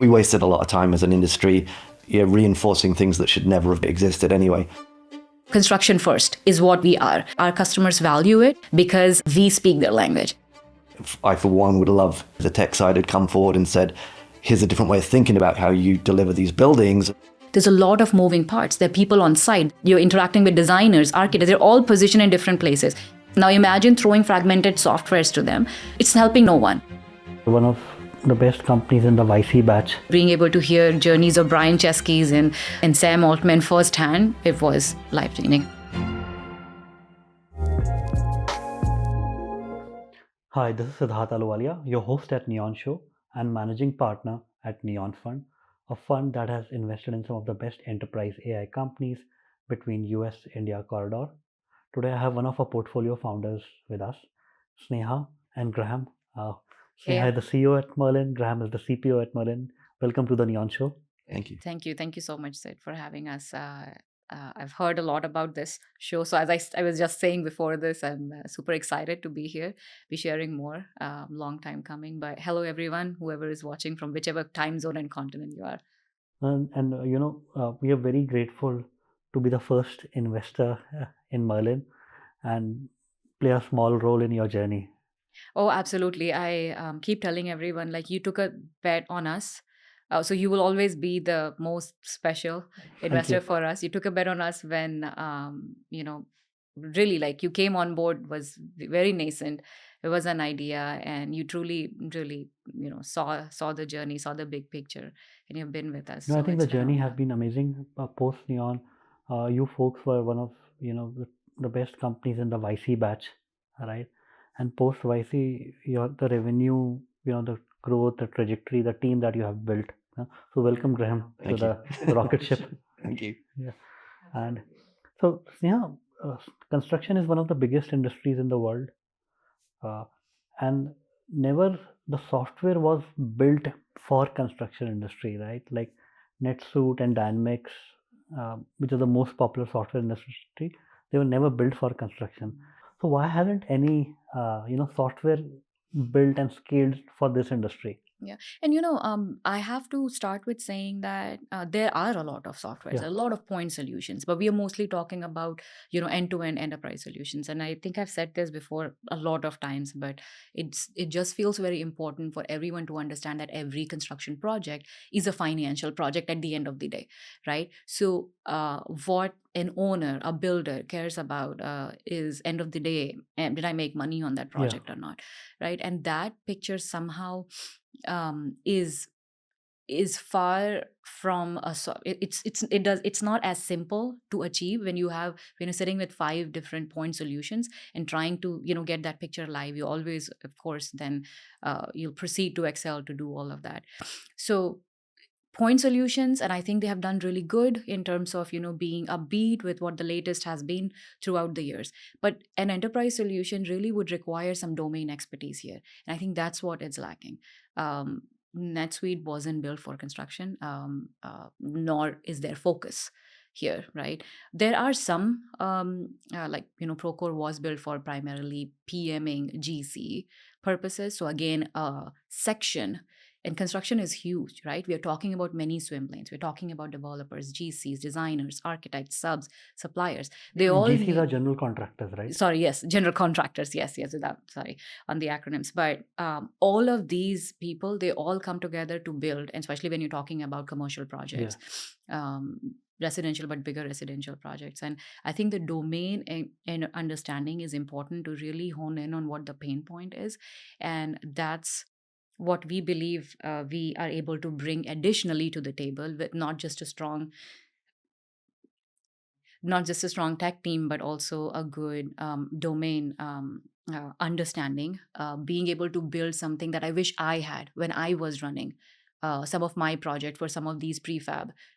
We wasted a lot of time as an industry, reinforcing things that should never have existed anyway. Construction first is what we are. Our customers value it because we speak their language. I, for one, would love the tech side had come forward and said, here's a different way of thinking about how you deliver these buildings. There's a lot of moving parts. There are people on site. You're interacting with designers, architects. They're all positioned in different places. Now imagine throwing fragmented softwares to them. It's helping no one. One of the best companies in the YC batch. Being able to hear journeys of Brian Chesky's and Sam Altman firsthand, it was life-changing. Hi, this is Siddharth Aluwalia, your host at Neon Show and managing partner at Neon Fund, a fund that has invested in some of the best enterprise AI companies between US-India corridor. Today I have one of our portfolio founders with us, Sneha and Graham. Sneha is the CEO at Merlin, Graham is the CPO at Merlin. Welcome to the Neon Show. Thank you. Thank you so much, Sid, for having us. I've heard a lot about this show. So as I was just saying before this, I'm super excited to be here, be sharing more. Long time coming. But hello, everyone, whoever is watching from whichever time zone and continent you are. We are very grateful to be the first investor in Merlin and play a small role in your journey. Oh, absolutely. I keep telling everyone, like, you took a bet on us. So you will always be the most special investor for us. You took a bet on us when, really, like, you came on board, was very nascent. It was an idea, and you truly, saw the journey, saw the big picture, and you've been with us. No, I think the journey has been amazing. Post Neon, you folks were one of the best companies in the YC batch, right? And post YC, the revenue, the growth, the trajectory, the team that you have built. So welcome, Graham, to the rocket ship. Thank you. Yeah. And so, Sneha, construction is one of the biggest industries in the world. And never the software was built for construction industry, right? Like NetSuite and Dynamics, which are the most popular software industry, they were never built for construction. So why hasn't any software built and scaled for this industry? Yeah. And, I have to start with saying that there are a lot of softwares, a lot of point solutions, but we are mostly talking about, end-to-end enterprise solutions. And I think I've said this before a lot of times, but it just feels very important for everyone to understand that every construction project is a financial project at the end of the day, right? So what an owner, a builder cares about is, end of the day, did I make money on that project or not, right? And that picture somehow is far from it's not as simple to achieve when you're sitting with 5 different point solutions and trying to get that picture live. You always, of course, then you'll proceed to Excel to do all of that. So point solutions, and I think they have done really good in terms of being upbeat with what the latest has been throughout the years. But an enterprise solution really would require some domain expertise here, and I think that's what it's lacking. NetSuite wasn't built for construction, nor is their focus here, right? There are some Procore was built for primarily PMing GC purposes. So again, section. And construction is huge, right? We are talking about many swim lanes. We're talking about developers, GCs, designers, architects, subs, suppliers. They all GCs are general contractors, right? Sorry, yes, general contractors. Yes, on the acronyms. But all of these people, they all come together to build, and especially when you're talking about commercial projects, residential, but bigger residential projects. And I think the domain and understanding is important to really hone in on what the pain point is. And that's what we believe we are able to bring additionally to the table, with not just a strong tech team, but also a good domain understanding, being able to build something that I wish I had when I was running some of my project for some of these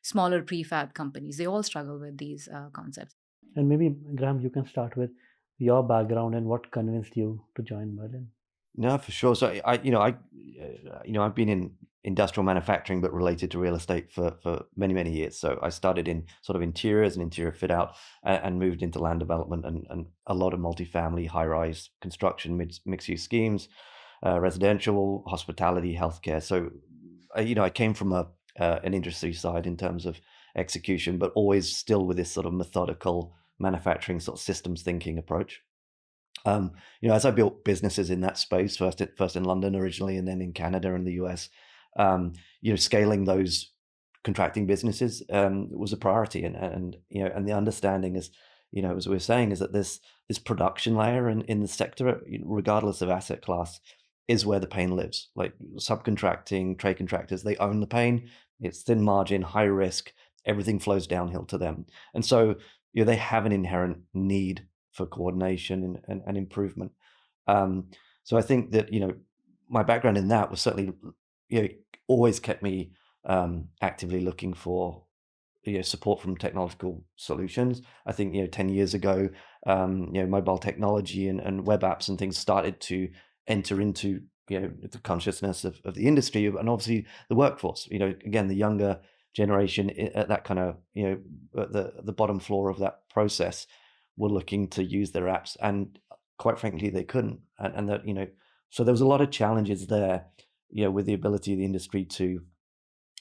smaller prefab companies. They all struggle with these concepts. And maybe, Graham, you can start with your background and what convinced you to join Merlin. No, for sure. So I've been in industrial manufacturing, but related to real estate for many, many years. So I started in sort of interiors and interior fit out, and moved into land development and a lot of multifamily, high rise construction, mixed use schemes, residential, hospitality, healthcare. So I came from an industry side in terms of execution, but always still with this sort of methodical manufacturing sort of systems thinking approach. As I built businesses in that space, first in London originally, and then in Canada and the US, scaling those contracting businesses was a priority, and the understanding is, as we were saying, is that this production layer in the sector, regardless of asset class, is where the pain lives. Like subcontracting, trade contractors, they own the pain. It's thin margin, high risk. Everything flows downhill to them, and so they have an inherent need for coordination and improvement. So I think that my background in that was certainly always kept me actively looking for support from technological solutions. I think 10 years ago, mobile technology and web apps and things started to enter into the consciousness of the industry and obviously the workforce. Again, the younger generation at that kind of at the bottom floor of that process were looking to use their apps, and quite frankly, they couldn't. And that so there was a lot of challenges there, with the ability of the industry to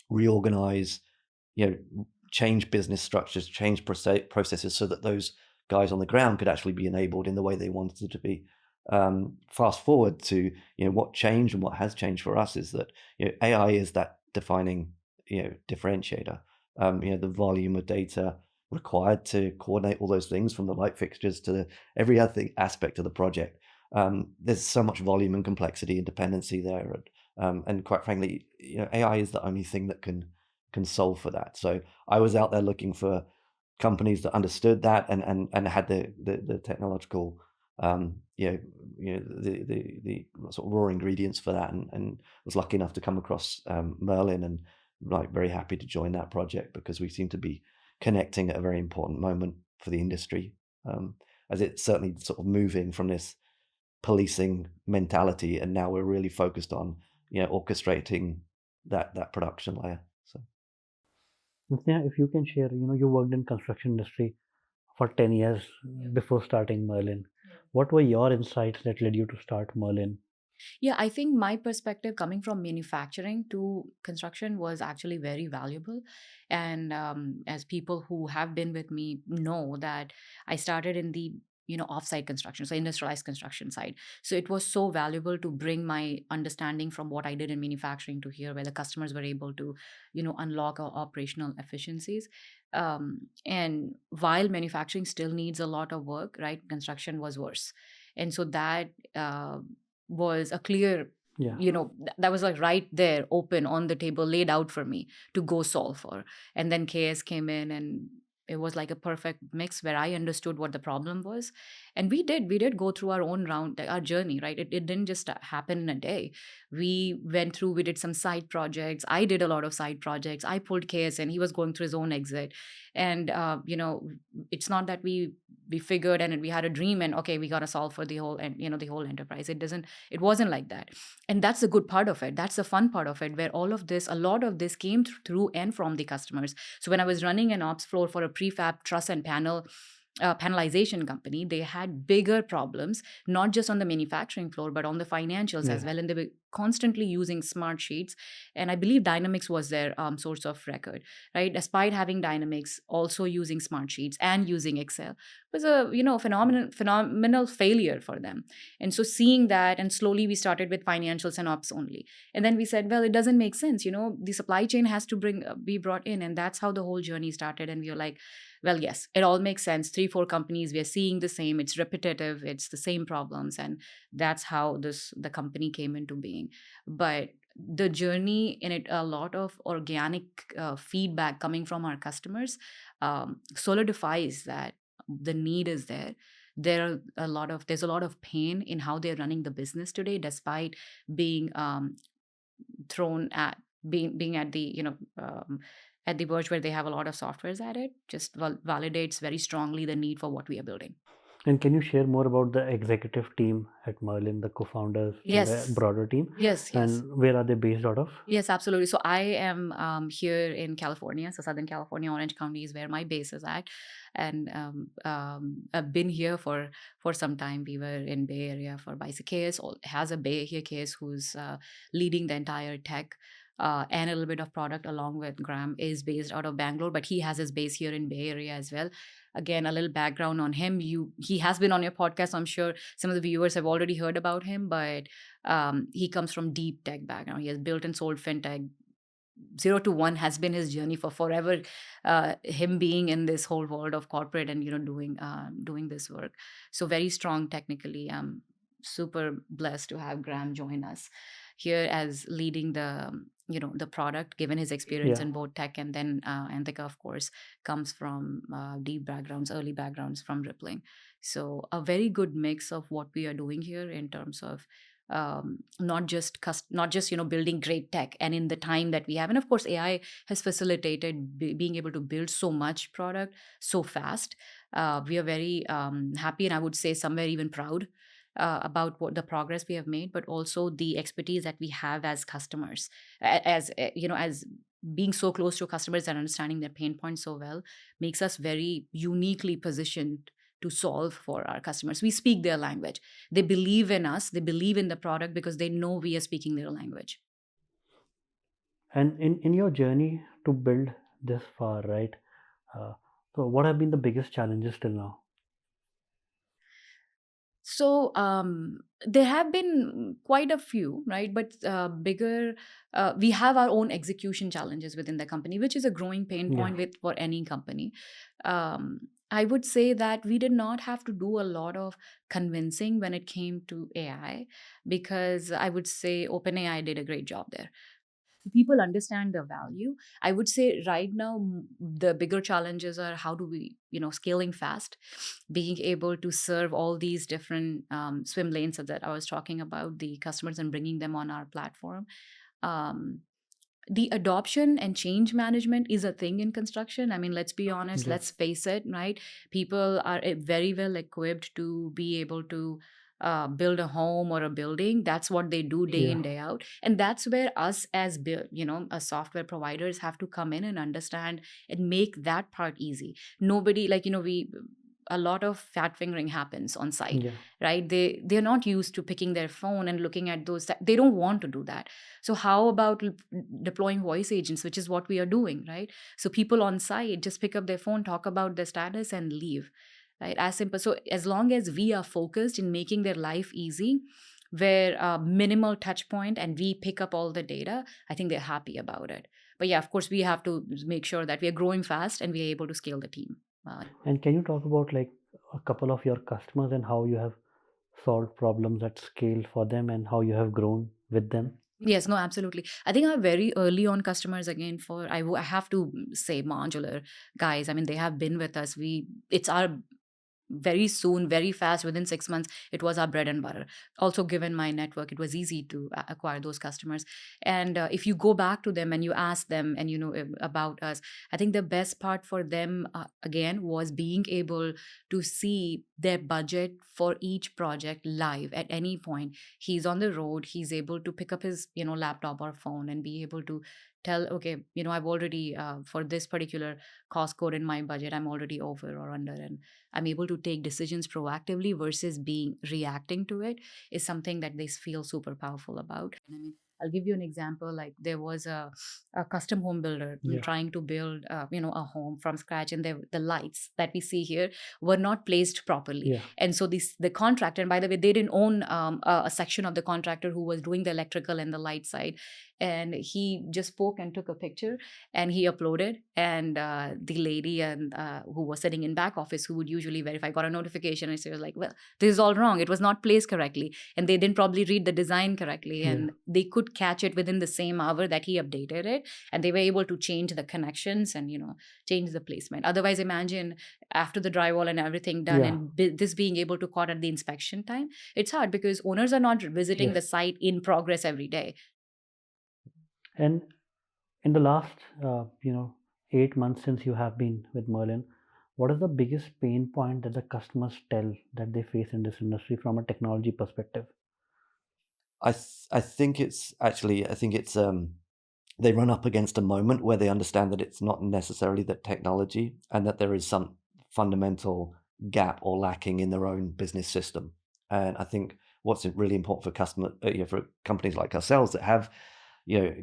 reorganize, change business structures, change processes so that those guys on the ground could actually be enabled in the way they wanted it to be. Fast forward to what changed, and what has changed for us is that AI is that defining differentiator. The volume of data required to coordinate all those things, from the light fixtures to every other aspect of the project. There's so much volume and complexity and dependency there, and quite frankly, AI is the only thing that can solve for that. So I was out there looking for companies that understood that and had the technological the sort of raw ingredients for that, and was lucky enough to come across Merlin, and like very happy to join that project because we seem to be connecting at a very important moment for the industry, as it's certainly sort of moving from this policing mentality, and now we're really focused on orchestrating that production layer. So Sneha, if you can share, you worked in construction industry for 10 years before starting Merlin. What were your insights that led you to start Merlin? Yeah, I think my perspective coming from manufacturing to construction was actually very valuable. And as people who have been with me know that I started in the offsite construction, so industrialized construction side. So it was so valuable to bring my understanding from what I did in manufacturing to here, where the customers were able to unlock our operational efficiencies. And while manufacturing still needs a lot of work, right, construction was worse. And so that was a clear Yeah. that was like right there, open on the table, laid out for me to go solve for. And then KS came in, and it was like a perfect mix where I understood what the problem was. And we did go through our own round, our journey, right? It didn't just happen in a day. We did some side projects. I did a lot of side projects. I pulled KS in. He was going through his own exit. And it's not that we figured and we had a dream and okay, we got to solve for the whole, and the whole enterprise. It wasn't like that. And that's the good part of it. That's the fun part of it, where a lot of this came through and from the customers. So when I was running an ops floor for a prefab truss and panelization company, they had bigger problems, not just on the manufacturing floor, but on the financials as well. And they were constantly using smart sheets. And I believe Dynamics was their source of record, right? Despite having Dynamics, also using smart sheets and using Excel was a phenomenal failure for them. And so seeing that, and slowly we started with financials and ops only. And then we said, well, it doesn't make sense. The supply chain has to be brought in. And that's how the whole journey started. And we were like, well, yes, it all makes sense. 3-4 companies, we are seeing the same. It's repetitive. It's the same problems. And that's how the company came into being. But the journey in it, a lot of organic feedback coming from our customers solidifies that the need is there. There's a lot of pain in how they're running the business today, despite being thrown at being at the at the verge where they have a lot of softwares at it. Just validates very strongly the need for what we are building. And can you share more about the executive team at Merlin, the co-founders, and the broader team? Yes. And where are they based out of? Yes, absolutely. So I am here in California. So Southern California, Orange County is where my base is at. And I've been here for some time. We were in Bay Area for KS has a Bay here, KS, who's leading the entire tech and a little bit of product along with Graham is based out of Bangalore, but he has his base here in Bay Area as well. Again, a little background on him. He has been on your podcast. So I'm sure some of the viewers have already heard about him, but he comes from deep tech background. He has built and sold fintech. 0 to 1 has been his journey for forever. Him being in this whole world of corporate and doing this work, so very strong technically. I'm super blessed to have Graham join us here as leading the product, given his experience Yeah. in both tech and then Anthika, of course, comes from deep backgrounds, early backgrounds from Rippling. So a very good mix of what we are doing here in terms of not just building great tech and in the time that we have. And of course AI has facilitated being able to build so much product so fast. We are very happy, and I would say somewhere even proud about what the progress we have made, but also the expertise that we have as customers, as being so close to customers and understanding their pain points so well makes us very uniquely positioned to solve for our customers. We speak their language. They believe in us. They believe in the product because they know we are speaking their language. And in your journey to build this far, right? So what have been the biggest challenges till now? So there have been quite a few, right? But bigger, we have our own execution challenges within the company, which is a growing pain Yeah. point with for any company. I would say that we did not have to do a lot of convincing when it came to AI, because I would say OpenAI did a great job there. People understand the value. I would say right now the bigger challenges are how do we scaling fast, being able to serve all these different swim lanes that I was talking about, the customers, and bringing them on our platform. um, the adoption and change management is a thing in construction. I mean, let's be honest, Yeah. let's face it, right? People are very well equipped to be able to build a home or a building. That's what they do day in, Yeah. day out. And that's where us as as software providers have to come in and understand and make that part easy. Nobody, we a lot of fat fingering happens on site, Yeah. right? They're not used to picking their phone and looking at those. They don't want to do that. So how about deploying voice agents, which is what we are doing, right? So people on site just pick up their phone, talk about their status, and leave, right? As simple. So as long as we are focused in making their life easy, where minimal touch point, and we pick up all the data, I think they're happy about it. But yeah, of course, we have to make sure that we are growing fast and we are able to scale the team. And can you talk about like a couple of your customers and how you have solved problems at scale for them and how you have grown with them? Yes, no, absolutely. I think our very early on customers, again, I have to say modular guys. I mean, they have been with us. It's our very soon, very fast, within 6 months, it was our bread and butter. Also, given my network, it was easy to acquire those customers. And if you go back to them and you ask them and about us, I think the best part for them again was being able to see their budget for each project live at any point. He's on the road, he's able to pick up his laptop or phone and be able to tell, okay, I've already for this particular cost code in my budget, I'm already over or under, and I'm able to take decisions proactively versus being reacting to it, is something that they feel super powerful about. And I mean, I'll give you an example. Like there was a custom home builder Yeah. trying to build, a home from scratch, and the lights that we see here were not placed properly. Yeah. And so the contractor, and by the way, they didn't own a section of the contractor who was doing the electrical and the light side. And he just spoke and took a picture and he uploaded. And the lady and who was sitting in back office, who would usually verify, got a notification, and she was like, well, this is all wrong, it was not placed correctly, and they didn't probably read the design correctly. Yeah. And they could catch it within the same hour that he updated it, and they were able to change the connections and change the placement. Otherwise, imagine after the drywall and everything done, Yeah. and this being able to caught at the inspection time, it's hard because owners are not visiting Yes. the site in progress every day. And in the last 8 months since you have been with Merlin, what is the biggest pain point that the customers tell that they face in this industry from a technology perspective? I think it's they run up against a moment where they understand that it's not necessarily the technology, and that there is some fundamental gap or lacking in their own business system. And I think what's really important for for companies like ourselves that have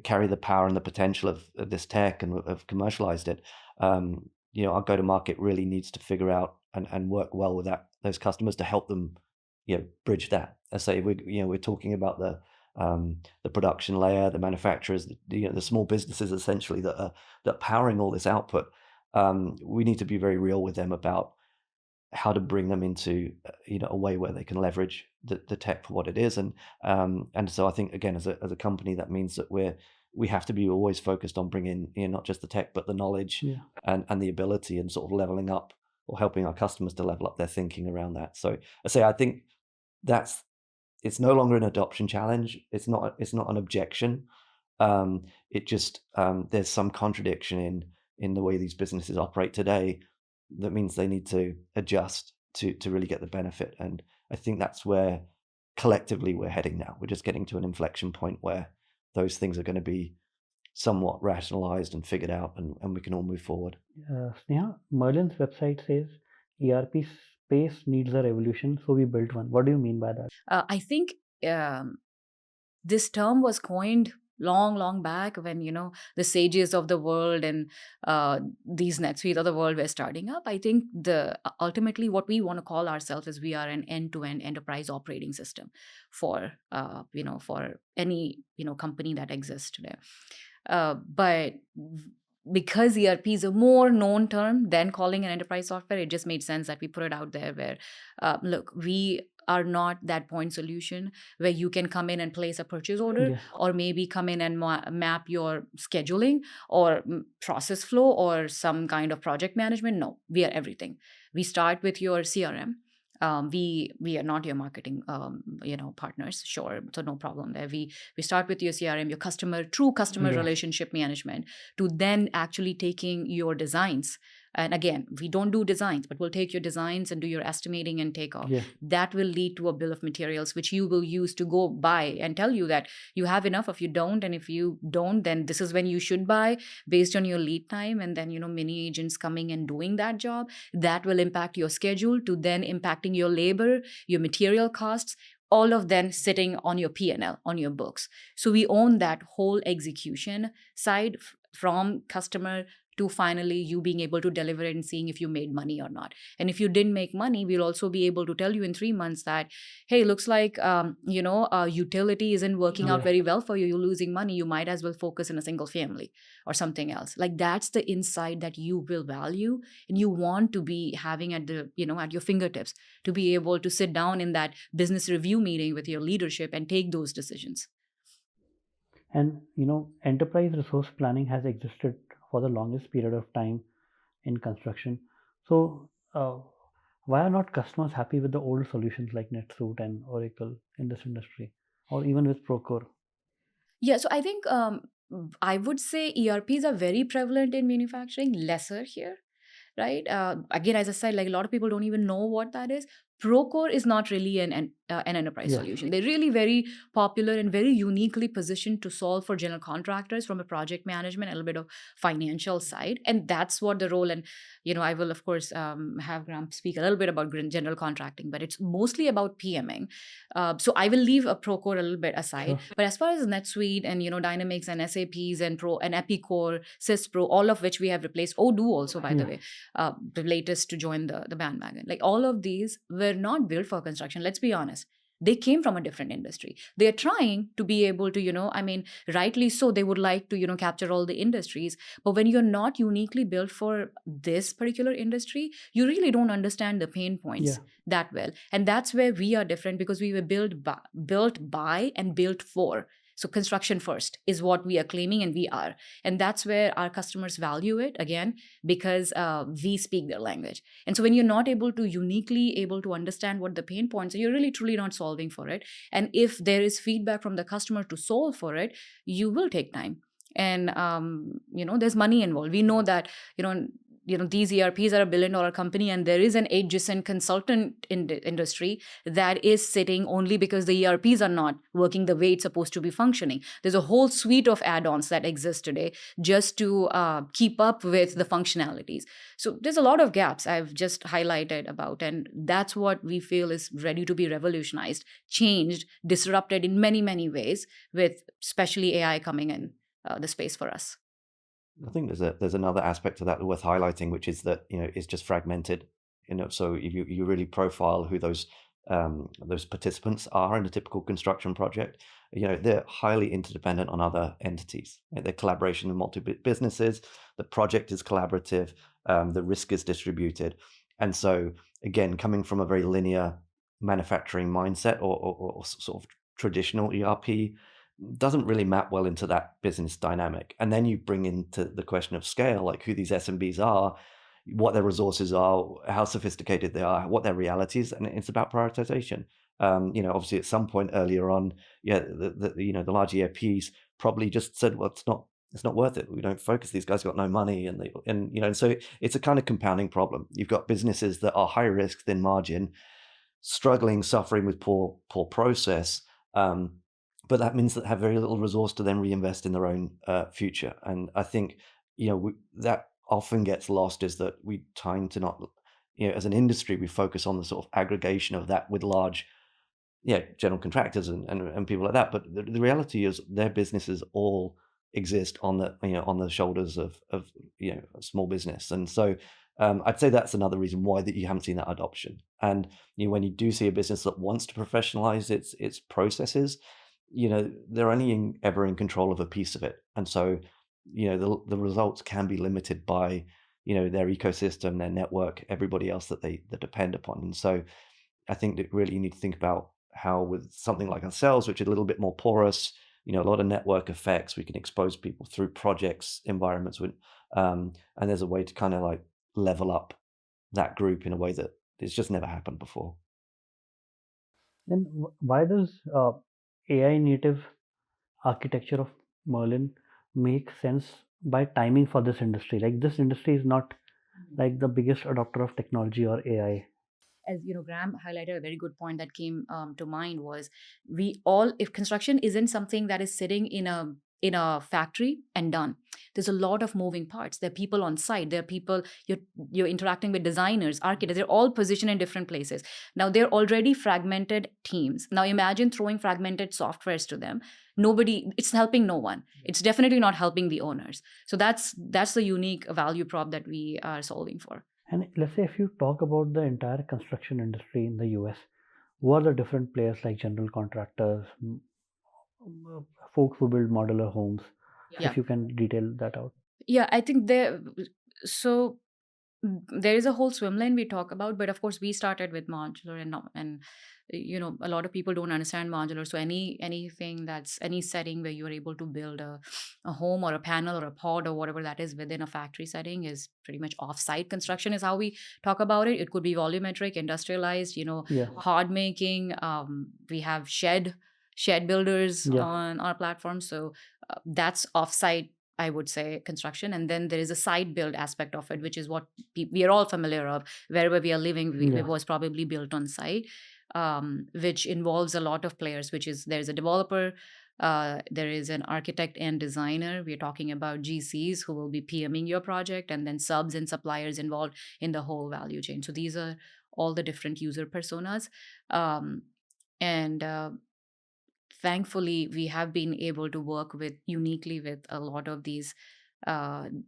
carry the power and the potential of this tech and have commercialized it, our go-to-market really needs to figure out and work well with those customers to help them, bridge that. I say we're talking about the production layer, the manufacturers, the small businesses essentially that are powering all this output. We need to be very real with them about how to bring them into a way where they can leverage the tech for what it is, and so I think again as a company that means that we have to be always focused on bringing not just the tech but the knowledge and the ability and sort of leveling up or helping our customers to level up their thinking around that. So I think it's no longer an adoption challenge. It's not an objection. It just there's some contradiction in the way these businesses operate today. That means they need to adjust to really get the benefit. And I think that's where collectively we're heading now. We're just getting to an inflection point where those things are going to be somewhat rationalized and figured out, and we can all move forward. Sneha, Merlin's website says ERP space needs a revolution, so we built one. What do you mean by that? I think this term was coined long back when the sages of the world and these NetSuite of the world were starting up. I think ultimately what we want to call ourselves is we are an end-to-end enterprise operating system for for any company that exists today. But because ERP is a more known term than calling an enterprise software, it just made sense that we put it out there where, look, we are not that point solution where you can come in and place a purchase order or maybe come in and map your scheduling or process flow or some kind of project management. No, we are everything. We start with your CRM. We are not your marketing partners, sure, so no problem there. We start with your CRM, your true customer relationship management, to then actually taking your designs. And again, we don't do designs, but we'll take your designs and do your estimating and takeoff. That will lead to a bill of materials, which you will use to go buy and tell you that you have enough. If you don't, and if you don't, then this is when you should buy based on your lead time. And then, many agents coming and doing that job, that will impact your schedule to then impacting your labor, your material costs, all of them sitting on your P&L, on your books. So we own that whole execution side from customer to finally you being able to deliver it and seeing if you made money or not. And if you didn't make money, we'll also be able to tell you in 3 months that, hey, looks like, utility isn't working out very well for you. You're losing money. You might as well focus in a single family or something else. Like that's the insight that you will value and you want to be having at at your fingertips to be able to sit down in that business review meeting with your leadership and take those decisions. And, enterprise resource planning has existed for the longest period of time in construction. So why are not customers happy with the old solutions like NetSuite and Oracle in this industry, or even with Procore? Yeah, so I think I would say ERPs are very prevalent in manufacturing, lesser here, right? Again, as I said, like a lot of people don't even know what that is. Procore is not really an enterprise solution. They're really very popular and very uniquely positioned to solve for general contractors from a project management, a little bit of financial side. And that's what the role, and I will of course have Graham speak a little bit about general contracting, but it's mostly about PMing. So I will leave a Procore a little bit aside. But as far as NetSuite and Dynamics and SAPs and Epicor, SysPro, all of which we have replaced, Odoo also, by the way, the latest to join the bandwagon. Like all of these were not built for construction. Let's be honest. They came from a different industry. They are trying to be able to, rightly so, they would like to, capture all the industries. But when you're not uniquely built for this particular industry, you really don't understand the pain points that well. And that's where we are different because we were built by and built for. So construction first is what we are claiming, and we are. And that's where our customers value it, again, because we speak their language. And so when you're not uniquely able to understand what the pain points are, you're really truly not solving for it. And if there is feedback from the customer to solve for it, you will take time. And, there's money involved. We know that, these ERPs are $1 billion company, and there is an adjacent consultant industry that is sitting only because the ERPs are not working the way it's supposed to be functioning. There's a whole suite of add-ons that exist today just to keep up with the functionalities. So there's a lot of gaps I've just highlighted about, and that's what we feel is ready to be revolutionized, changed, disrupted in many, many ways, with especially AI coming in the space for us. I think there's another aspect of that worth highlighting, which is that it's just fragmented. So if you really profile who those participants are in a typical construction project, they're highly interdependent on other entities. They're collaboration with multiple businesses. The project is collaborative. The risk is distributed, and so again, coming from a very linear manufacturing mindset or sort of traditional ERP doesn't really map well into that business dynamic. And then you bring into the question of scale, like who these SMBs are, what their resources are, how sophisticated they are, what their realities, and it's about prioritization. Obviously, at some point earlier on, the large ERPs probably just said, well, it's not worth it. We don't focus. These guys got no money, and so it's a kind of compounding problem. You've got businesses that are high risk, thin margin, struggling, suffering with poor process. But that means that have very little resource to then reinvest in their own future. And I think that often gets lost, is that we tend to not, as an industry, we focus on the sort of aggregation of that with large, general contractors and people like that. But the reality is their businesses all exist on the shoulders of a small business. And so I'd say that's another reason why that you haven't seen that adoption. And when you do see a business that wants to professionalize its processes, they're only ever in control of a piece of it. And so the results can be limited by their ecosystem, their network, everybody else that they depend upon. And so I think that really you need to think about how, with something like ourselves, which is a little bit more porous, a lot of network effects, we can expose people through projects, environments, and there's a way to kind of like level up that group in a way that it's just never happened before. Then why does AI native architecture of Merlin make sense by timing for this industry? Like, this industry is not like the biggest adopter of technology or AI. As Graham highlighted a very good point that came to mind was, if construction isn't something that is sitting in a factory and done, there's a lot of moving parts. There are people on site. There are people you're interacting with, designers, architects. They're all positioned in different places. Now they're already fragmented teams. Now imagine throwing fragmented softwares to them. It's helping no one. It's definitely not helping the owners. So that's the unique value prop that we are solving for. And let's say if you talk about the entire construction industry in the US, who are the different players, like general contractors, folks who build modular homes? Yeah. If you can detail that out. Yeah, I think there is a whole swim lane we talk about, but of course we started with modular, and a lot of people don't understand modular. So anything that's any setting where you're able to build a home or a panel or a pod or whatever that is within a factory setting is pretty much off-site construction, is how we talk about it. It could be volumetric, industrialized, Yeah. hard making. We have shed builders Yeah. on our platform, so that's off-site, I would say, construction. And then there is a site build aspect of it, which is what we are all familiar of. Wherever we are living, it was probably built on site, which involves a lot of players, which is there's a developer, there is an architect and designer. We're talking about GCs who will be PMing your project, and then subs and suppliers involved in the whole value chain. So these are all the different user personas. And thankfully, we have been able to work uniquely with a lot of these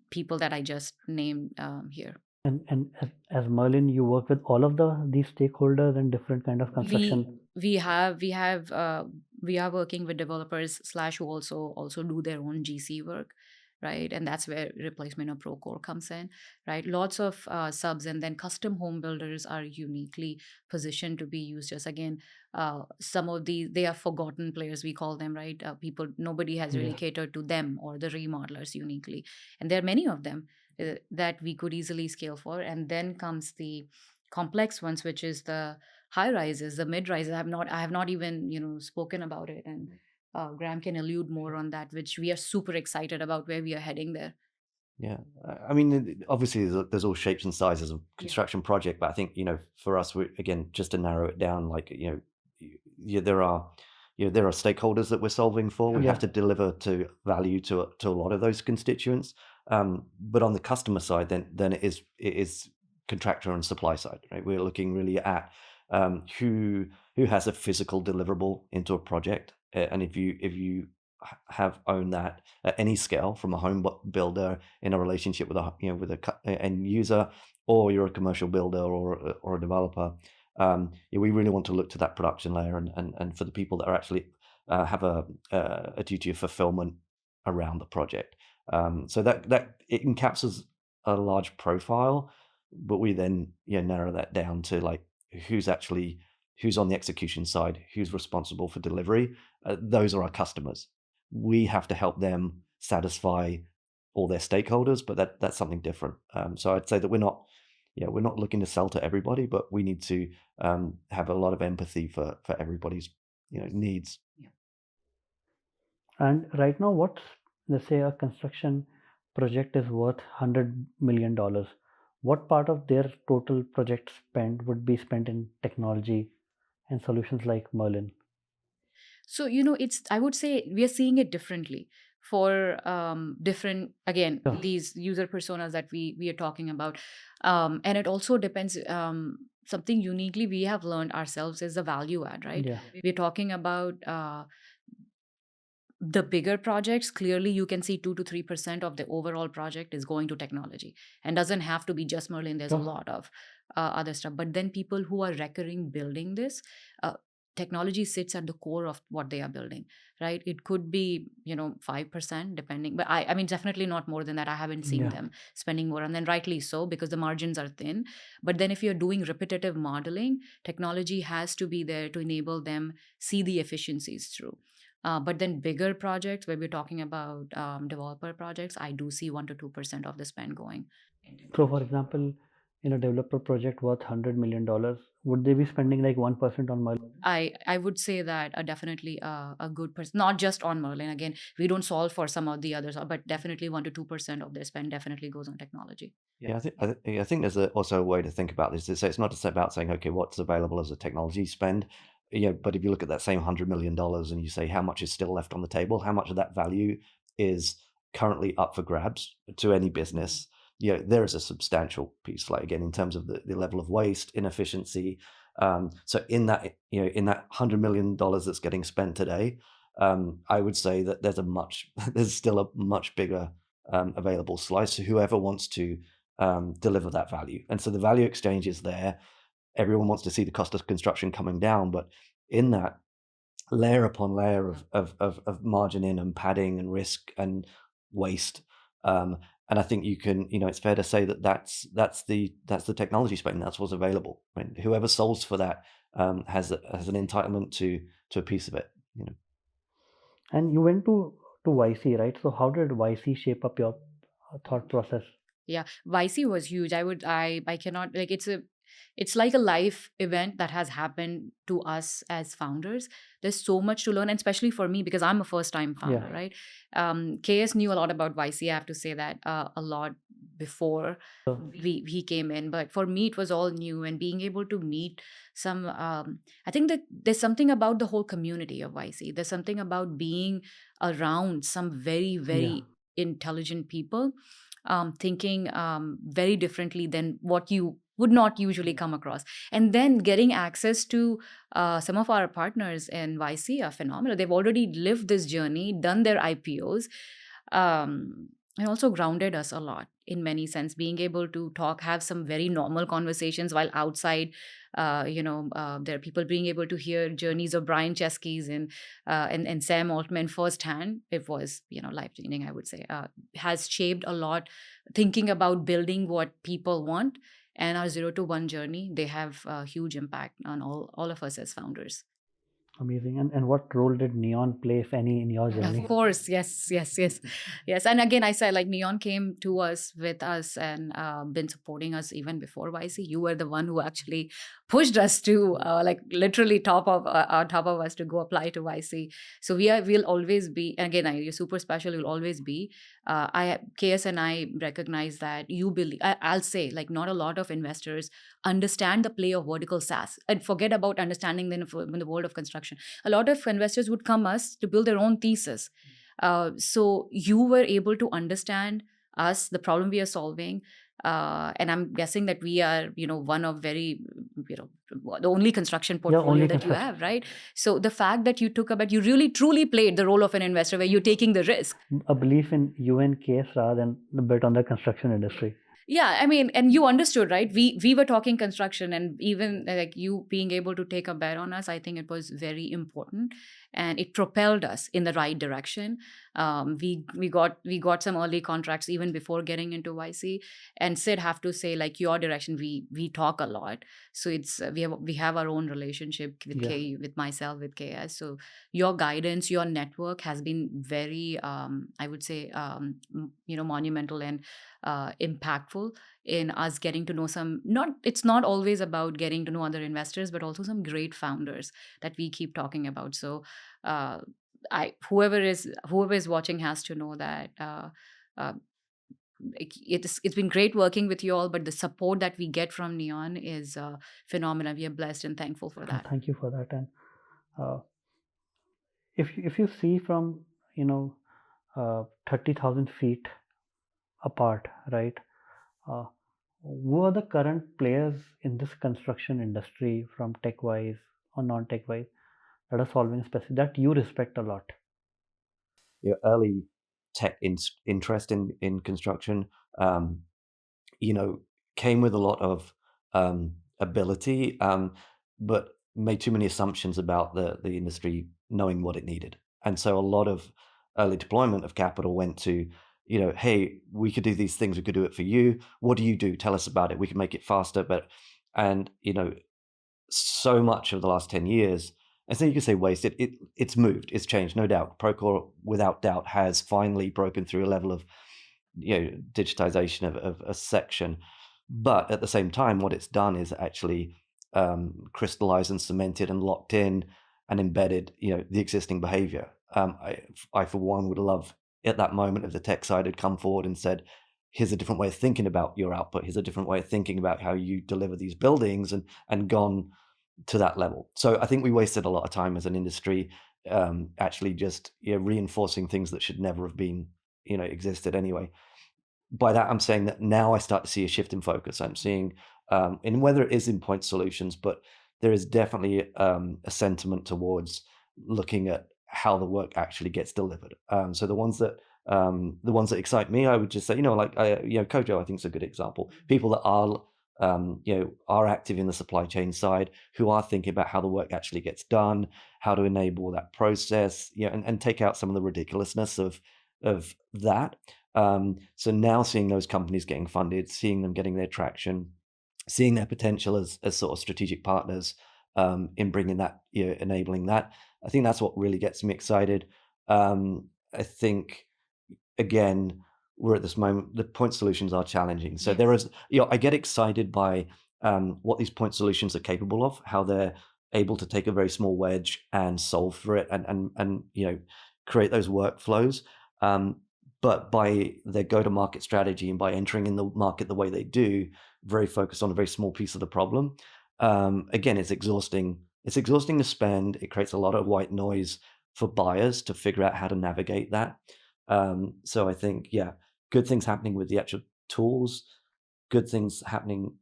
people that I just named here. And as Merlin, you work with all of these stakeholders and different kind of construction. We are working with developers / who also do their own GC work, right? And that's where replacement of Procore comes in, right? Lots of subs, and then custom home builders are uniquely positioned to be used. Just again, some of they are forgotten players, we call them, right? Nobody has really catered to them or the remodelers uniquely, and there are many of them that we could easily scale for. And then comes the complex ones, which is the high rises, the mid rises. I have not even spoken about it, and Graham can allude more on that, which we are super excited about where we are heading there. Yeah, I mean, obviously there's all shapes and sizes of construction project, but I think, for us, again, just to narrow it down, like, there are, there are stakeholders that we're solving for. We have to deliver to value to a lot of those constituents. But on the customer side, then it is contractor and supply side, right? We're looking really at who has a physical deliverable into a project, and if you have owned that at any scale, from a home builder in a relationship with a end user, or you're a commercial builder or a developer. We really want to look to that production layer, and for the people that are actually have a duty of fulfillment around the project. So that it encapsulates a large profile, but we then narrow that down to, like, who's on the execution side, who's responsible for delivery. Those are our customers. We have to help them satisfy all their stakeholders, but that's something different. So I'd say that we're not looking to sell to everybody, but we need to have a lot of empathy for everybody's needs. And right now, let's say a construction project is worth $100 million. What part of their total project spend would be spent in technology and solutions like Merlin? So, I would say we are seeing it differently for different, again, Yeah. these user personas that we are talking about. And it also depends. Something uniquely we have learned ourselves is the value add, right? Yeah. We're talking about the bigger projects. Clearly you can see 2 to 3% of the overall project is going to technology, and doesn't have to be just Merlin. There's a Yeah. lot of other stuff. But then people who are recurring building this, technology sits at the core of what they are building, right? It could be 5%, depending, but I mean, definitely not more than that. I haven't seen Yeah. them spending more, and then rightly so, because the margins are thin. But then if you're doing repetitive modeling, technology has to be there to enable them see the efficiencies through. But then bigger projects, where we're talking about developer projects, I do see 1 to 2% of the spend going into So, for example, in a developer project worth $100 million, would they be spending like 1% on Merlin? I would say that definitely a good person, not just on Merlin. Again, we don't solve for some of the others, but definitely 1 to 2% of their spend definitely goes on technology. Yeah, I think there's also a way to think about this. It's not just about saying, okay, what's available as a technology spend, but if you look at that same $100 million and you say how much is still left on the table, how much of that value is currently up for grabs to any business, there is a substantial piece, like, again, in terms of the level of waste, inefficiency. So in that $100 million that's getting spent today, I would say that there's still a much bigger available slice to whoever wants to deliver that value. And so the value exchange is there. Everyone wants to see the cost of construction coming down, but in that, layer upon layer of margin in and padding and risk and waste. And I think it's fair to say that that's the technology spend. That's what's available. Right? Whoever solves for that has an entitlement to a piece of it. And you went to YC, right? So, how did YC shape up your thought process? Yeah, YC was huge. I cannot, like, it's like a life event that has happened to us as founders. There's so much to learn, and especially for me, because I'm a first time founder, Yeah. right? KS knew a lot about YC. I have to say that a lot before So, he came in, but for me it was all new, and being able to meet some I think that there's something about the whole community of YC. There's something about being around some very, yeah. very intelligent people, thinking very differently than what you would not usually come across. And then getting access to some of our partners in YC are phenomenal. They've already lived this journey, done their IPOs, and also grounded us a lot in many sense, being able to have some very normal conversations while outside. There are people being able to hear journeys of Brian Chesky's and Sam Altman firsthand. It was life changing, I would say. Has shaped a lot, thinking about building what people want, and our 0 to 1 journey. They have a huge impact on all of us as founders. Amazing. And what role did Neon play, if any, in your journey? Of course, yes. Yes. And again, I said, like, Neon came to us with us and been supporting us even before YC. You were the one who actually pushed us to like literally on top of us to go apply to YC. So we'll always be, again, you're super special. You'll always be. KS and I recognize that you believe, I'll say, like, not a lot of investors understand the play of vertical SaaS, and forget about understanding in the world of construction. A lot of investors would come us to build their own thesis. So you were able to understand us, the problem we are solving. And I'm guessing that we are, one of very, the only construction portfolio only that you construction. have, right? So the fact that you took a bet, you really truly played the role of an investor where you're taking the risk. A belief in UNKS rather than the bet on the construction industry. Yeah, I mean, and you understood, right? We were talking construction, and even like you being able to take a bet on us, I think it was very important, and it propelled us in the right direction. We got some early contracts even before getting into YC, and Sid, have to say, like, your direction. We talk a lot, so it's we have our own relationship with with myself, with KS. So your guidance, your network has been very, I would say, monumental and impactful in us getting to know it's not always about getting to know other investors, but also some great founders that we keep talking about. So whoever is watching has to know that uh, it's been great working with you all, but the support that we get from Neon is phenomenal. We are blessed and thankful for that. Thank you for that. And if you see from 30,000 feet apart, right? Who are the current players in this construction industry, from tech wise or non tech wise, that are solving specific that you respect a lot? Your early tech interest in construction, came with a lot of ability, but made too many assumptions about the industry knowing what it needed. And so a lot of early deployment of capital went to, hey, we could do these things, we could do it for you. What do you do? Tell us about it. We can make it faster. And so much of the last 10 years, and so you could say wasted, it's moved, it's changed, no doubt. Procore, without doubt, has finally broken through a level of digitization of a section. But at the same time, what it's done is actually crystallized and cemented and locked in and embedded, the existing behavior. I, for one, would love at that moment if the tech side had come forward and said, here's a different way of thinking about your output. Here's a different way of thinking about how you deliver these buildings, and gone to that level. So I think we wasted a lot of time as an industry, actually just reinforcing things that should never have been, existed anyway. By that, I'm saying that now I start to see a shift in focus. I'm seeing, and whether it is in point solutions, but there is definitely a sentiment towards looking at how the work actually gets delivered. So the ones that excite me, I would just say, like Kojo, I think is a good example. People that are active in the supply chain side, who are thinking about how the work actually gets done, how to enable that process, and take out some of the ridiculousness of that. So now seeing those companies getting funded, seeing them getting their traction, seeing their potential as sort of strategic partners in bringing that, enabling that, I think that's what really gets me excited. I think, again, we're at this moment, the point solutions are challenging. So there is, I get excited by what these point solutions are capable of, how they're able to take a very small wedge and solve for it, and create those workflows. But by their go-to-market strategy and by entering in the market the way they do, very focused on a very small piece of the problem, again, it's exhausting. It's exhausting to spend. It creates a lot of white noise for buyers to figure out how to navigate that. So I think, good things happening with the actual tools, good things happening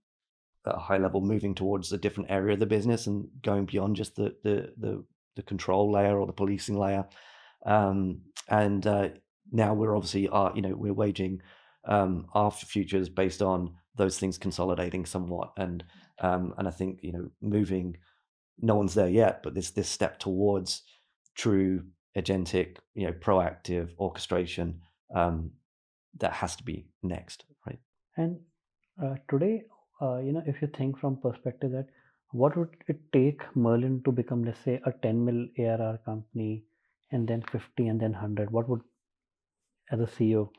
at a high level, moving towards a different area of the business and going beyond just the control layer or the policing layer. Now we're obviously we're waging our futures based on those things consolidating somewhat, and I think moving. No one's there yet, but this step towards true agentic, proactive orchestration, that has to be next, right? And today, if you think from perspective that what would it take Merlin to become, let's say, a 10 mil ARR company, and then 50, and then 100, what would, as a CEO,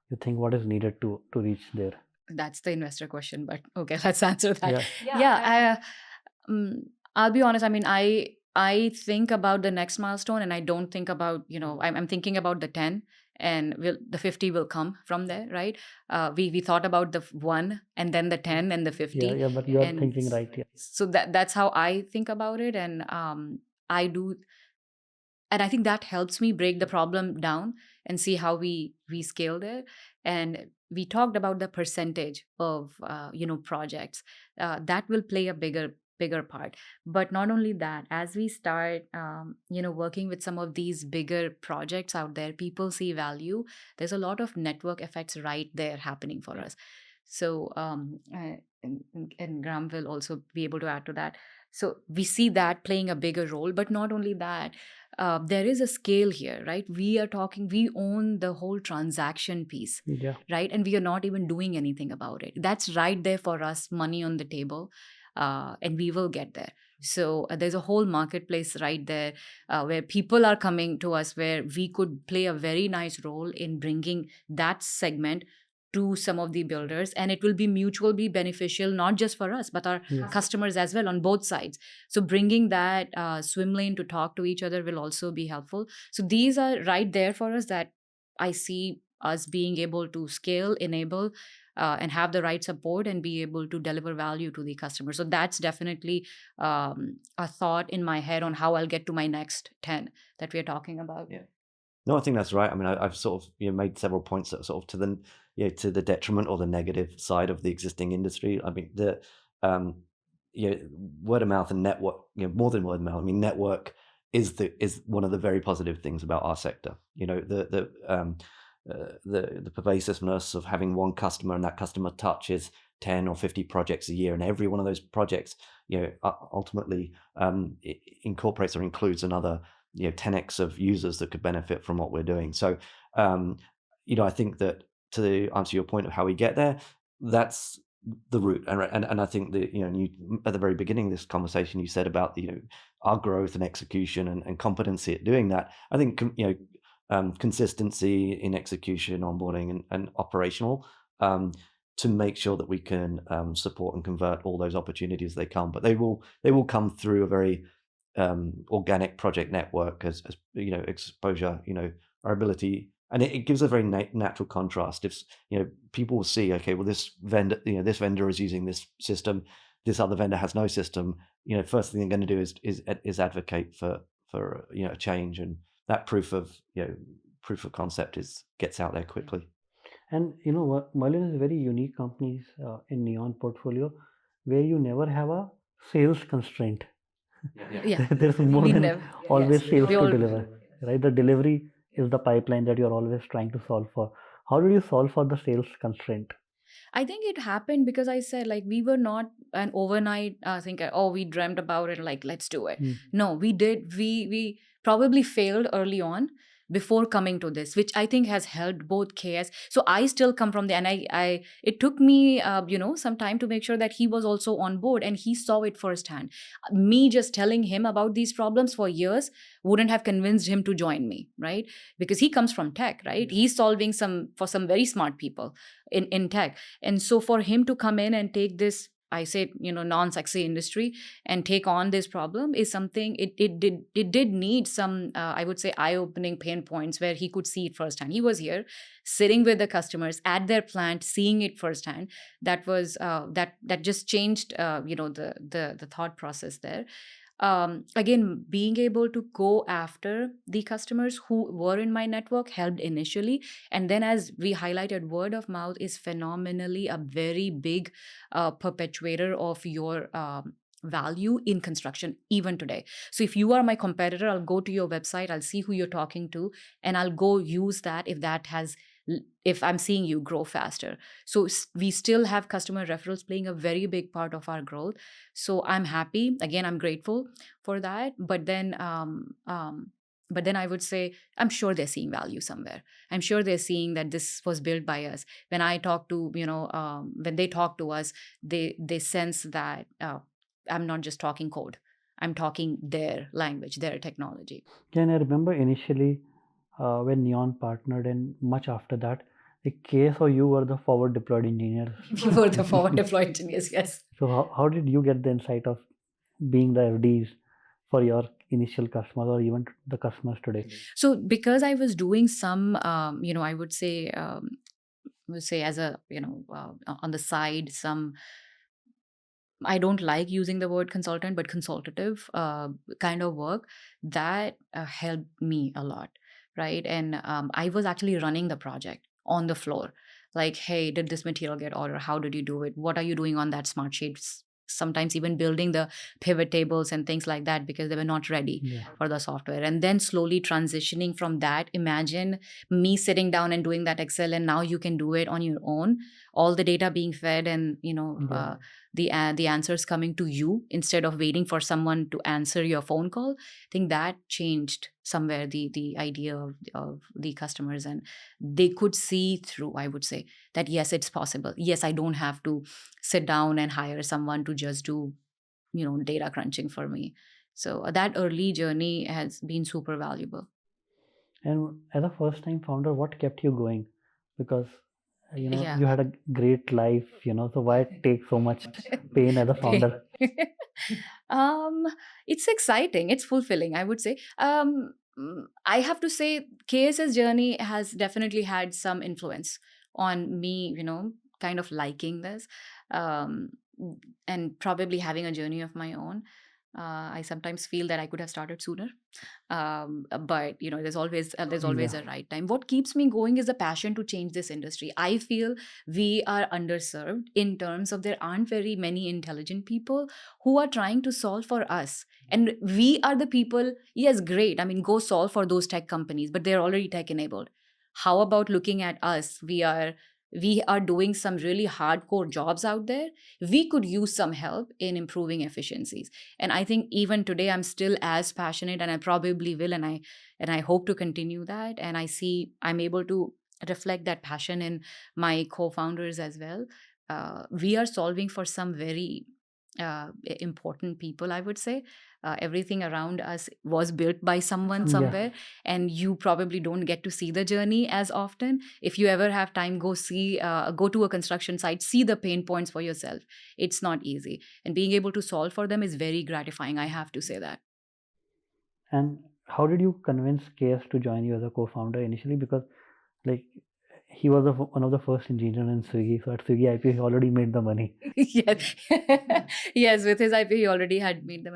you think what is needed to reach there? That's the investor question, but okay, let's answer that. Yeah. I'll be honest. I mean, I think about the next milestone, and I don't think about, I'm thinking about the 10, and the 50 will come from there, right? We thought about the 1 and then the 10 and the 50. Yeah, but you are And thinking right. Yeah. so that's how I think about it. And I do, and I think that helps me break the problem down and see how we scale there. And we talked about the percentage of projects that will play a bigger part. But not only that, as we start working with some of these bigger projects out there, people see value. There's a lot of network effects right there happening for us. So and Graham will also be able to add to that. So we see that playing a bigger role. But not only that, there is a scale here, right? We own the whole transaction piece, Yeah. right? And we are not even doing anything about it. That's right there for us, money on the table, and we will get there. So there's a whole marketplace right there where people are coming to us, where we could play a very nice role in bringing that segment to some of the builders, and it will be mutually beneficial, not just for us, but our customers as well on both sides. So bringing that swim lane to talk to each other will also be helpful. So these are right there for us that I see us being able to scale, enable, and have the right support and be able to deliver value to the customer. So that's definitely a thought in my head on how I'll get to my next 10 that we're talking about. Yeah. No, I think that's right. I mean, I've sort of made several points that are sort of to the detriment or the negative side of the existing industry. I mean, the word of mouth and network, more than word of mouth. I mean, network is one of the very positive things about our sector. The pervasiveness of having one customer, and that customer touches 10 or 50 projects a year, and every one of those projects, ultimately incorporates or includes another 10x of users that could benefit from what we're doing. So I think that, to answer your point of how we get there, that's the route. And I think that you at the very beginning of this conversation, you said about our growth and execution and competency at doing that. I think consistency in execution, onboarding, and operational, to make sure that we can support and convert all those opportunities as they come. But they will come through a very organic project network as exposure, our ability, and it gives a very natural contrast. If people will see, okay, well, this vendor is using this system, this other vendor has no system. First thing they're going to do is advocate for a change, and that proof of concept gets out there quickly. And Merlin is a very unique company in Neon portfolio, where you never have a sales constraint. Yeah. There's more than always Yes. sales We to all- deliver, right? The delivery is the pipeline that you're always trying to solve for. How did you solve for the sales constraint? I think it happened because I said, like, we were not an overnight thinker. Oh, we dreamt about it, like, let's do it. No, we did. We probably failed early on before coming to this, which I think has helped both KS. So I still come from the, and I it took me some time to make sure that he was also on board and he saw it firsthand. Me just telling him about these problems for years wouldn't have convinced him to join me, right? Because he comes from tech, right? He's solving for some very smart people in tech. And so for him to come in and take this, I say, non-sexy industry and take on this problem is something, it did need some, I would say, eye-opening pain points where he could see it firsthand. He was here sitting with the customers at their plant, seeing it firsthand. That was, that just changed, the thought process there. Again, being able to go after the customers who were in my network helped initially. And then, as we highlighted, word of mouth is phenomenally a very big perpetuator of your value in construction even today. So if you are my competitor, I'll go to your website, I'll see who you're talking to, and I'll go use that if I'm seeing you grow faster. So we still have customer referrals playing a very big part of our growth. So I'm happy. Again, I'm grateful for that. But then I would say, I'm sure they're seeing value somewhere. I'm sure they're seeing that this was built by us. When I talk to, when they talk to us, they sense that I'm not just talking code. I'm talking their language, their technology. And I remember initially when Neon partnered, and much after that, the case or you were the forward deployed engineers. We were the forward deployed engineers, yes. So how did you get the insight of being the FDs for your initial customers or even the customers today? So because I was doing some, I would say as a, on the side, some, I don't like using the word consultant, but consultative kind of work that helped me a lot, right? And I was actually running the project on the floor. Like, hey, did this material get ordered? How did you do it? What are you doing on that smart sheets? Sometimes even building the pivot tables and things like that because they were not ready Yeah. for the software. And then slowly transitioning from that. Imagine me sitting down and doing that Excel, and now you can do it on your own. All the data being fed, and Yeah. the answers coming to you instead of waiting for someone to answer your phone call. I think that changed somewhere the idea of the customers, and they could see through, I would say, that yes, it's possible. Yes, I don't have to sit down and hire someone to just do data crunching for me. So that early journey has been super valuable. And as a first time founder, what kept you going? Because Yeah. you had a great life, so why take so much pain as a founder? um it's exciting, it's fulfilling, I would say. I have to say KS's journey has definitely had some influence on me, kind of liking this, um and probably having a journey of my own. I sometimes feel that I could have started sooner, but there's always Yeah. a right time. What keeps me going is the passion to change this industry. I feel we are underserved in terms of there aren't very many intelligent people who are trying to solve for us, and we are the people. Yes, great, I mean, go solve for those tech companies, but they're already tech enabled. How about looking at us? We are doing some really hardcore jobs out there. We could use some help in improving efficiencies. And I think even today I'm still as passionate, and I probably will, and I hope to continue that. And I see I'm able to reflect that passion in my co-founders as well. We are solving for some very important people, I would say. Everything around us was built by someone Yeah. somewhere, and you probably don't get to see the journey as often. If you ever have time, go to a construction site, see the pain points for yourself. It's not easy, and being able to solve for them is very gratifying, I have to say that. And how did you convince KS to join you as a co-founder initially? Because like he was one of the first engineers in Swiggy. So at Swiggy IPO, he already made the money. Yes. Yes, with his IP he already had made them.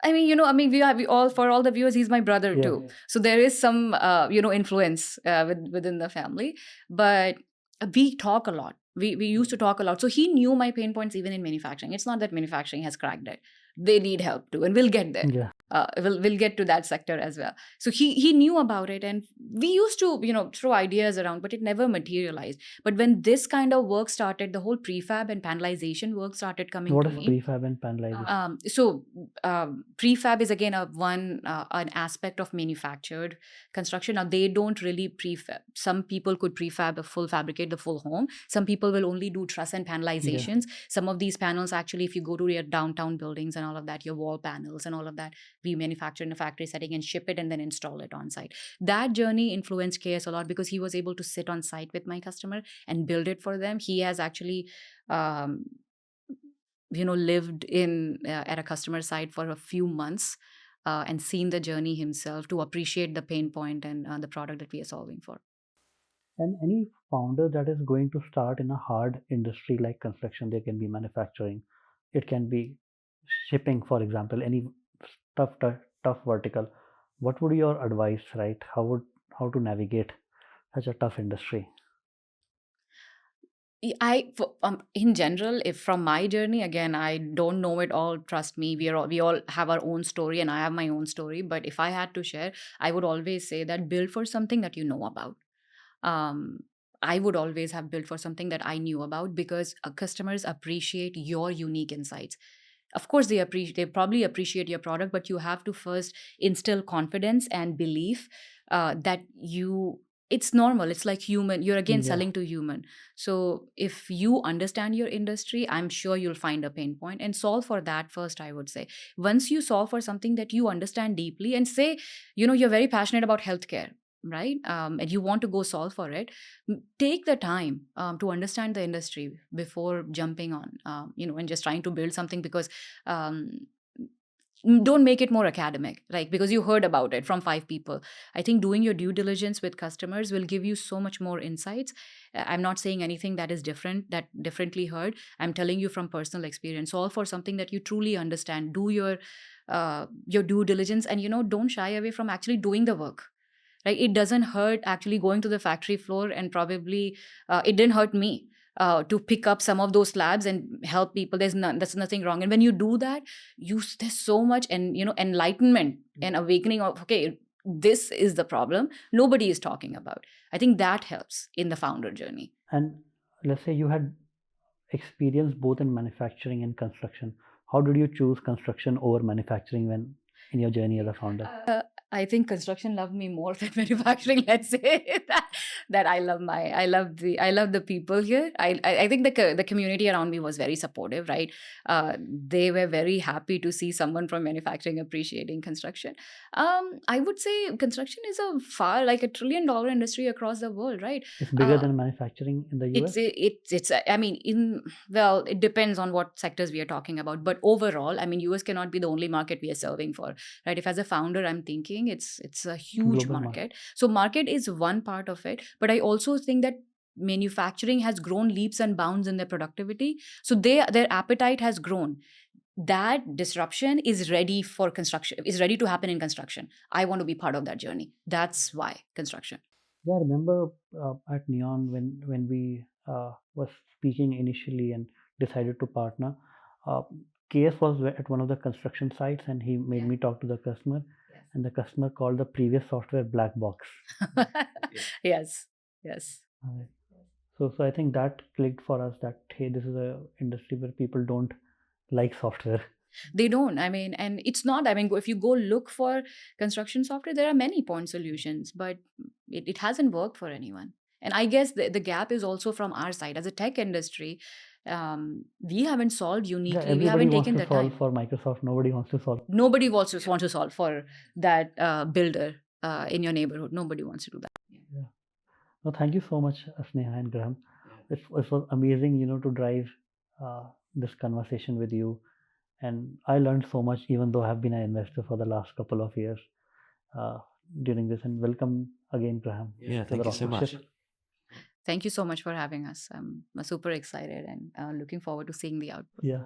We all, for all the viewers, he's my brother Yeah. too. So there is some, influence within the family. But we talk a lot. We used to talk a lot. So he knew my pain points even in manufacturing. It's not that manufacturing has cracked it. They need help too, and we'll get there. Yeah. We'll get to that sector as well. So he knew about it, and we used to throw ideas around, but it never materialized. But when this kind of work started, the whole prefab and panelization work started coming What to is me. prefab and panelization? Prefab is again an aspect of manufactured construction. Now they don't really prefab. Some people could fabricate the full home. Some people will only do truss and panelizations. Some of these panels, actually, if you go to your downtown buildings and all of that, your wall panels and all of that, we manufacture in a factory setting and ship it and then install it on site. That journey influenced KS a lot because he was able to sit on site with my customer and build it for them. He has actually lived in at a customer site for a few months and seen the journey himself to appreciate the pain point and the product that we are solving for. And any founder that is going to start in a hard industry like construction, there can be manufacturing, it can be shipping, for example, any tough vertical. What would your advice, right? How to navigate such a tough industry? In general, if from my journey, again, I don't know it all, trust me, we all have our own story, and I have my own story. But if I had to share, I would always say that build for something that you know about. um, I would always have built for something that I knew about, because customers appreciate your unique insights. Of course, they probably appreciate your product, but you have to first instill confidence and belief that it's normal. It's like human. You're again selling to human. So if you understand your industry, I'm sure you'll find a pain point and solve for that first, I would say. Once you solve for something that you understand deeply, and say, you're very passionate about healthcare, right? And you want to go solve for it, take the time to understand the industry before jumping on, and just trying to build something because um, don't make it more academic, like because you heard about it from 5 people. I think doing your due diligence with customers will give you so much more insights. I'm not saying anything that is different, that differently heard. I'm telling you from personal experience. Solve for something that you truly understand. Do your due diligence, and don't shy away from actually doing the work. Right? It doesn't hurt actually going to the factory floor, and probably it didn't hurt me to pick up some of those slabs and help people. There's nothing wrong. And when you do that, there's so much, and enlightenment and awakening of, okay, this is the problem nobody is talking about. I think that helps in the founder journey. And let's say you had experience both in manufacturing and construction. How did you choose construction over manufacturing when in your journey as a founder? I think construction loved me more than manufacturing. Let's say that I love the people here. I think the community around me was very supportive. Right, they were very happy to see someone from manufacturing appreciating construction. I would say construction is like $1 trillion industry across the world. Right, It's bigger than manufacturing in the US. it's I mean, it depends on what sectors we are talking about, but overall, I mean, US cannot be the only market we are serving for. Right, if as a founder I'm thinking it's a huge Global market. So market is one part of it, but I also think that manufacturing has grown leaps and bounds in their productivity, so their appetite has grown. That disruption is ready for construction, is ready to happen in construction. I want to be part of that journey. That's why construction. Yeah, I remember at Neon when we was speaking initially and decided to partner. Uh, KS was at one of the construction sites, and he made me talk to the customer, and the customer called the previous software black box. Yes. So I think that clicked for us that, hey, this is a industry where people don't like software. They don't. I mean, and it's not, I mean, if you go look for construction software, there are many point solutions, but it hasn't worked for anyone. And I guess the gap is also from our side as a tech industry. We haven't solved uniquely. Yeah, we haven't everybody taken wants the to solve time. for Microsoft. Nobody wants to solve. Nobody wants to solve for that builder in your neighborhood. Nobody wants to do that. Yeah. No, thank you so much, Sneha and Graham. It was amazing, to drive this conversation with you. And I learned so much, even though I've been an investor for the last couple of years during this. And welcome again, Graham. Yeah, to thank the you so Rocket much. Ship. Thank you so much for having us. I'm super excited and looking forward to seeing the output. Yeah.